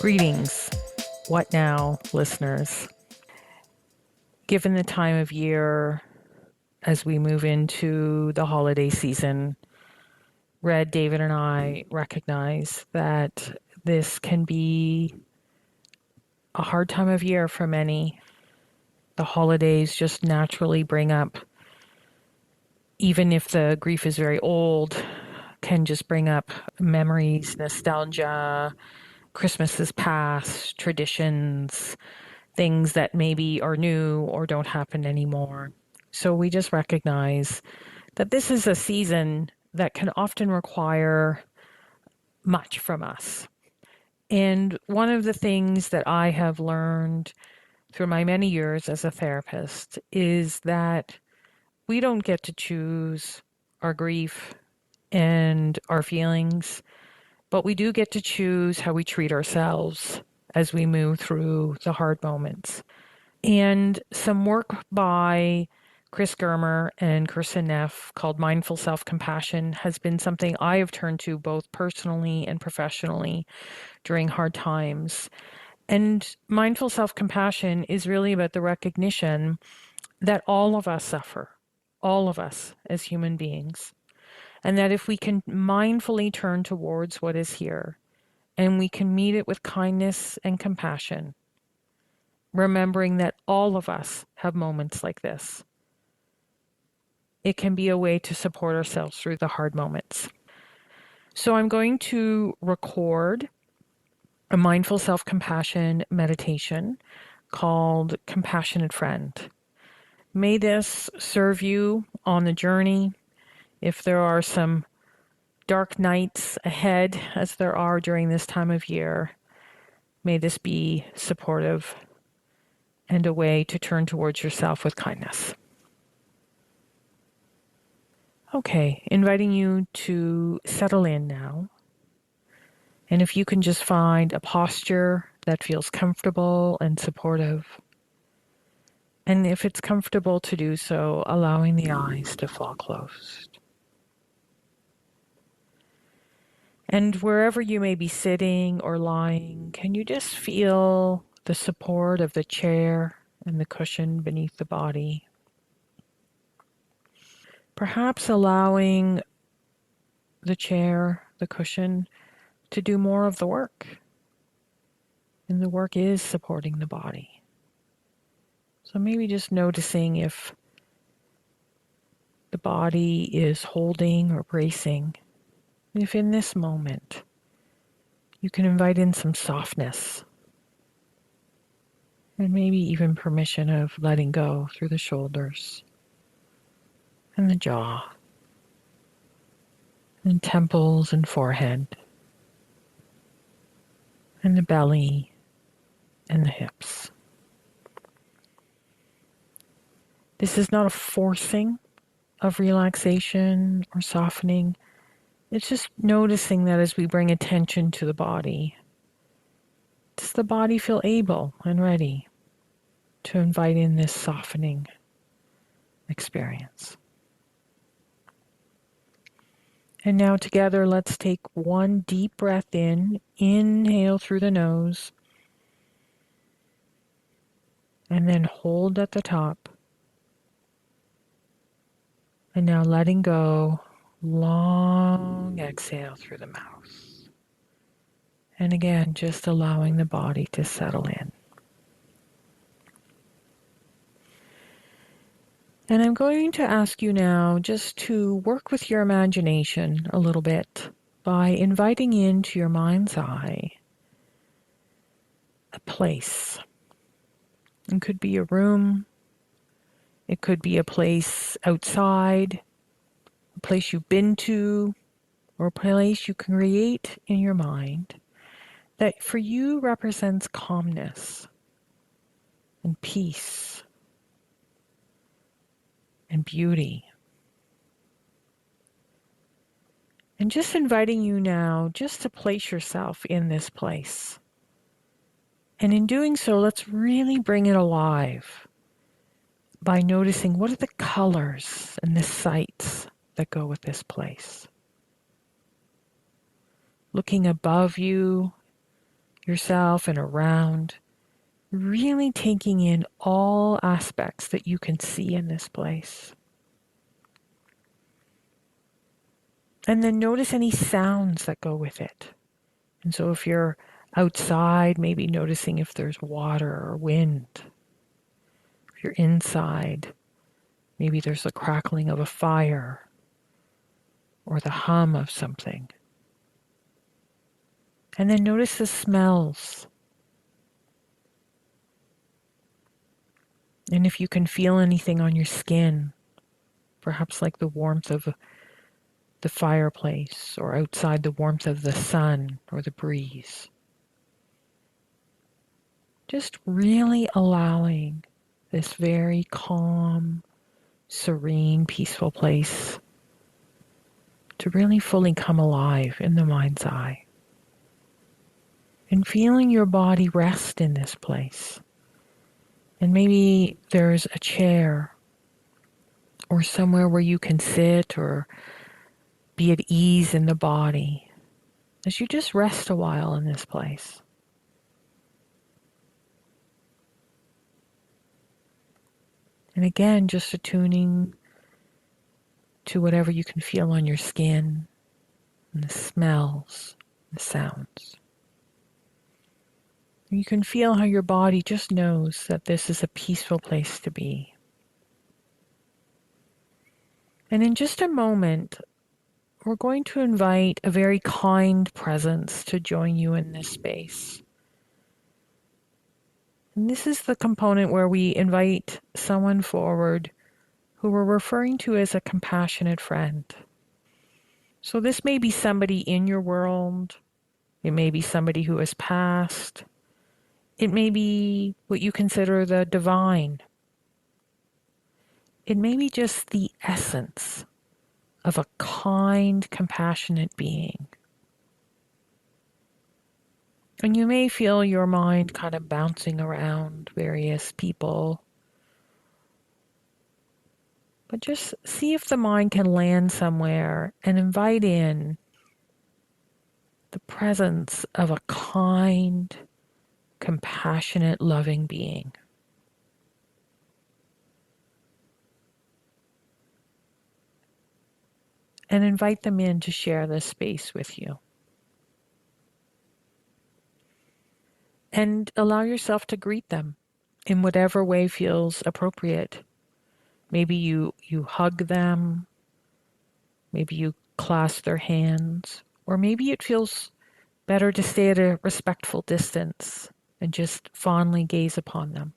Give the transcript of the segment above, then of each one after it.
Greetings, What Now listeners. Given the time of year as we move into the holiday season, Red, David, and I recognize that this can be a hard time of year for many. The holidays just naturally bring up, even if the grief is very old, can just bring up memories, nostalgia, Christmases past, traditions, things that maybe are new or don't happen anymore. So we just recognize that this is a season that can often require much from us. And one of the things that I have learned through my many years as a therapist is that we don't get to choose our grief and our feelings, but we do get to choose how we treat ourselves as we move through the hard moments. And some work by Chris Germer and Kirsten Neff called Mindful Self-Compassion has been something I have turned to both personally and professionally during hard times. And mindful self-compassion is really about the recognition that all of us suffer, all of us as human beings, and that if we can mindfully turn towards what is here and we can meet it with kindness and compassion, remembering that all of us have moments like this, it can be a way to support ourselves through the hard moments. So I'm going to record a mindful self-compassion meditation called Compassionate Friend. May this serve you on the journey. If there are some dark nights ahead, as there are during this time of year, may this be supportive and a way to turn towards yourself with kindness. Okay, inviting you to settle in now. And if you can just find a posture that feels comfortable and supportive. And if it's comfortable to do so, allowing the eyes to fall closed. And wherever you may be sitting or lying, can you just feel the support of the chair and the cushion beneath the body? Perhaps allowing the chair, the cushion, to do more of the work. And the work is supporting the body. So maybe just noticing if the body is holding or bracing. If in this moment you can invite in some softness and maybe even permission of letting go through the shoulders and the jaw and temples and forehead and the belly and the hips. This is not a forcing of relaxation or softening. It's just noticing that as we bring attention to the body, does the body feel able and ready to invite in this softening experience? And now together, let's take one deep breath in. Inhale through the nose. And then hold at the top. And now letting go. Long exhale through the mouth. And again, just allowing the body to settle in. And I'm going to ask you now just to work with your imagination a little bit by inviting into your mind's eye a place. It could be a room. It could be a place outside, a place you've been to, or a place you can create in your mind that for you represents calmness and peace and beauty. And just inviting you now just to place yourself in this place. And in doing so, let's really bring it alive by noticing what are the colors and the sights that go with this place. Looking above you, yourself and around, really taking in all aspects that you can see in this place. And then notice any sounds that go with it. And so if you're outside, maybe noticing if there's water or wind. If you're inside, maybe there's the crackling of a fire or the hum of something. And then notice the smells. And if you can feel anything on your skin, perhaps like the warmth of the fireplace or outside the warmth of the sun or the breeze. Just really allowing this very calm, serene, peaceful place to really fully come alive in the mind's eye. And feeling your body rest in this place. And maybe there's a chair or somewhere where you can sit or be at ease in the body as you just rest a while in this place. And again, just attuning to whatever you can feel on your skin and the smells, the sounds. You can feel how your body just knows that this is a peaceful place to be. And in just a moment, we're going to invite a very kind presence to join you in this space. And this is the component where we invite someone forward who we're referring to as a compassionate friend. So this may be somebody in your world. It may be somebody who has passed. It may be what you consider the divine. It may be just the essence of a kind, compassionate being. And you may feel your mind kind of bouncing around various people. But just see if the mind can land somewhere and invite in the presence of a kind, compassionate, loving being. And invite them in to share this space with you. And allow yourself to greet them in whatever way feels appropriate. Maybe you hug them, maybe you clasp their hands, or maybe it feels better to stay at a respectful distance and just fondly gaze upon them.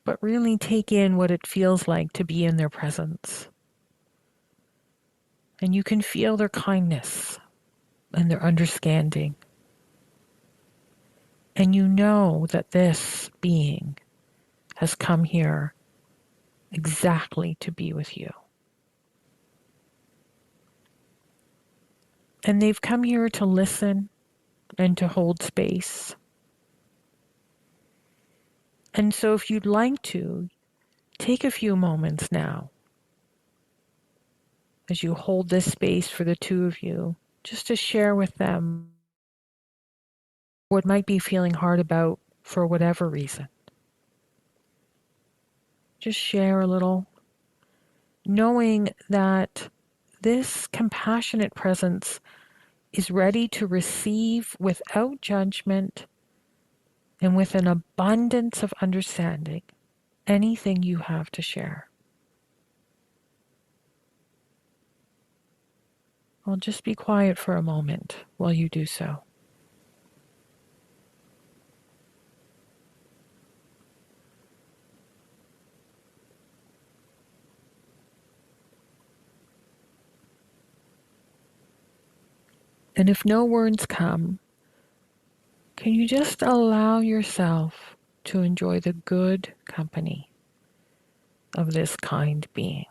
But really take in what it feels like to be in their presence. And you can feel their kindness and their understanding. And you know that this being has come here exactly to be with you. And they've come here to listen and to hold space. And so if you'd like to, take a few moments now as you hold this space for the two of you, just to share with them what might be feeling hard about for whatever reason. Just share a little, knowing that this compassionate presence is ready to receive without judgment and with an abundance of understanding anything you have to share. I'll just be quiet for a moment while you do so. And if no words come, can you just allow yourself to enjoy the good company of this kind being?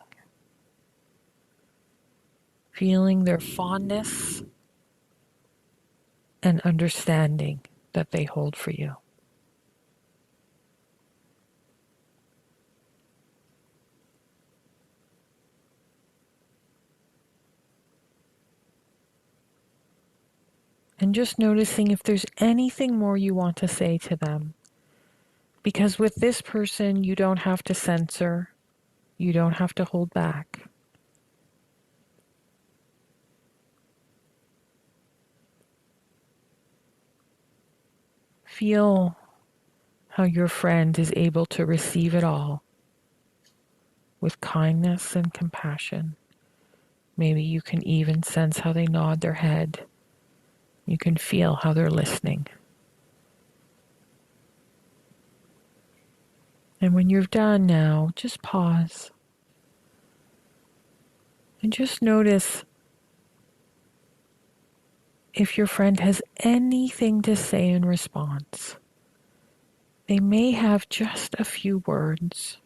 Feeling their fondness and understanding that they hold for you. And just noticing if there's anything more you want to say to them. Because with this person, you don't have to censor, you don't have to hold back. Feel how your friend is able to receive it all with kindness and compassion. Maybe you can even sense how they nod their head. You can feel how they're listening. And when you're done now, just pause. And just notice if your friend has anything to say in response. They may have just a few words.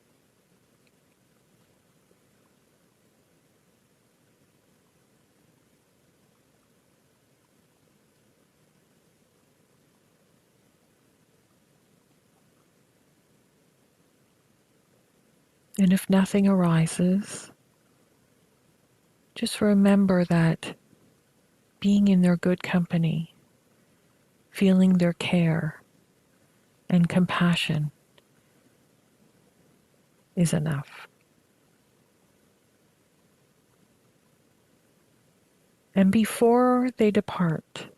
And if nothing arises, just remember that being in their good company, feeling their care and compassion is enough. And before they depart,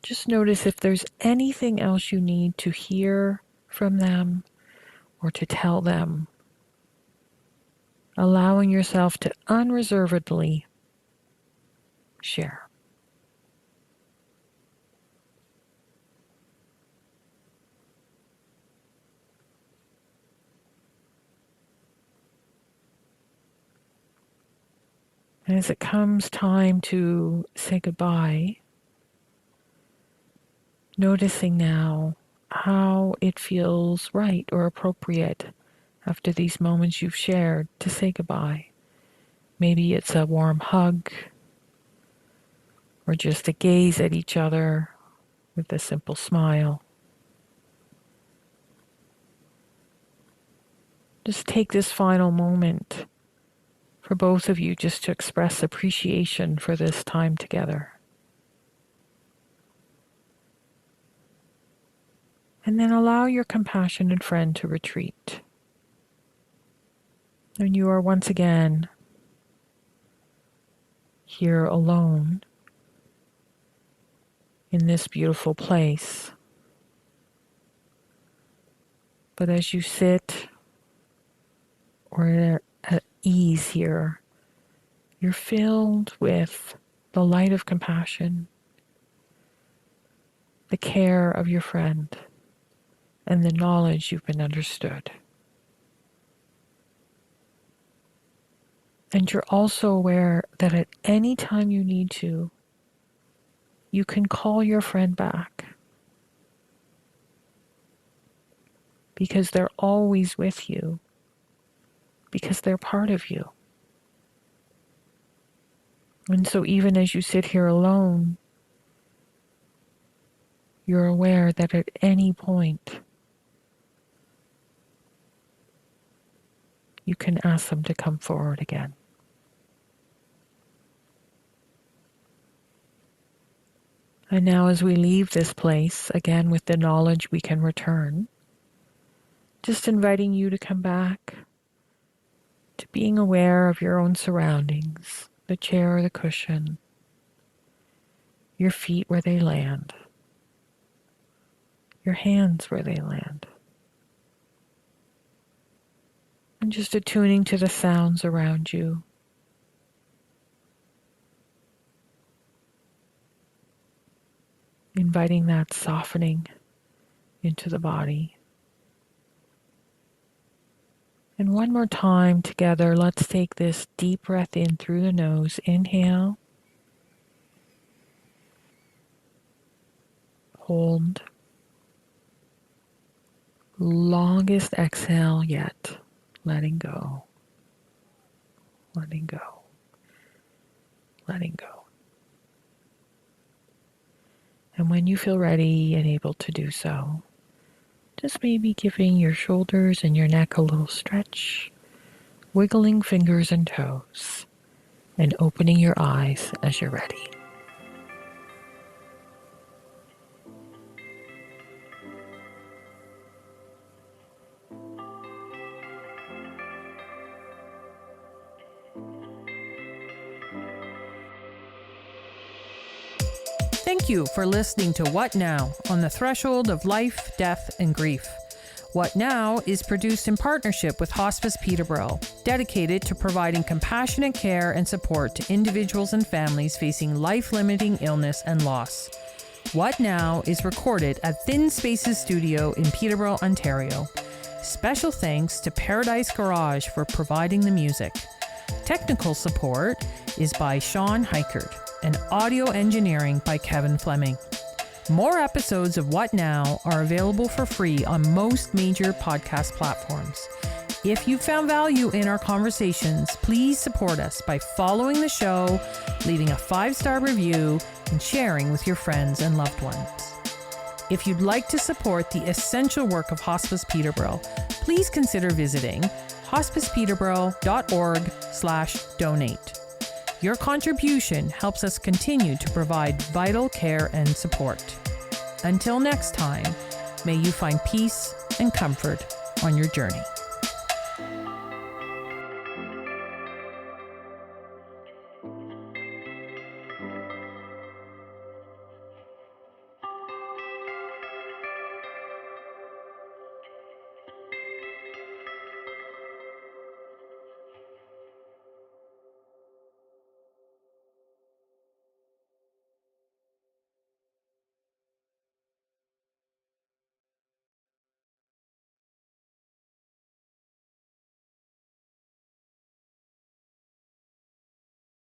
just notice if there's anything else you need to hear from them or to tell them, allowing yourself to unreservedly share. And as it comes time to say goodbye, noticing now how it feels right or appropriate after these moments you've shared to say goodbye. Maybe it's a warm hug or just a gaze at each other with a simple smile. Just take this final moment for both of you just to express appreciation for this time together. And then allow your compassionate friend to retreat. And you are once again here alone in this beautiful place. But as you sit or at ease here, you're filled with the light of compassion, the care of your friend, and the knowledge you've been understood. And you're also aware that at any time you need to, you can call your friend back because they're always with you, because they're part of you. And so even as you sit here alone, you're aware that at any point you can ask them to come forward again. And now as we leave this place, again with the knowledge we can return, just inviting you to come back to being aware of your own surroundings, the chair or the cushion, your feet where they land, your hands where they land. And just attuning to the sounds around you. Inviting that softening into the body. And one more time together, let's take this deep breath in through the nose. Inhale. Hold. Longest exhale yet. Letting go. Letting go. Letting go. And when you feel ready and able to do so, just maybe giving your shoulders and your neck a little stretch, wiggling fingers and toes, and opening your eyes as you're ready. Thank you for listening to What Now? On the Threshold of Life, Death, and Grief. What Now is produced in partnership with Hospice Peterborough, dedicated to providing compassionate care and support to individuals and families facing life-limiting illness and loss. What Now is recorded at Thin Spaces Studio in Peterborough, Ontario. Special thanks to Paradise Garage for providing the music. Technical support is by Sean Heichert and audio engineering by Kevin Fleming. More episodes of What Now are available for free on most major podcast platforms. If you found value in our conversations, please support us by following the show, leaving a 5-star review, and sharing with your friends and loved ones. If you'd like to support the essential work of Hospice Peterborough, please consider visiting hospicepeterborough.org/donate. Your contribution helps us continue to provide vital care and support. Until next time, may you find peace and comfort on your journey.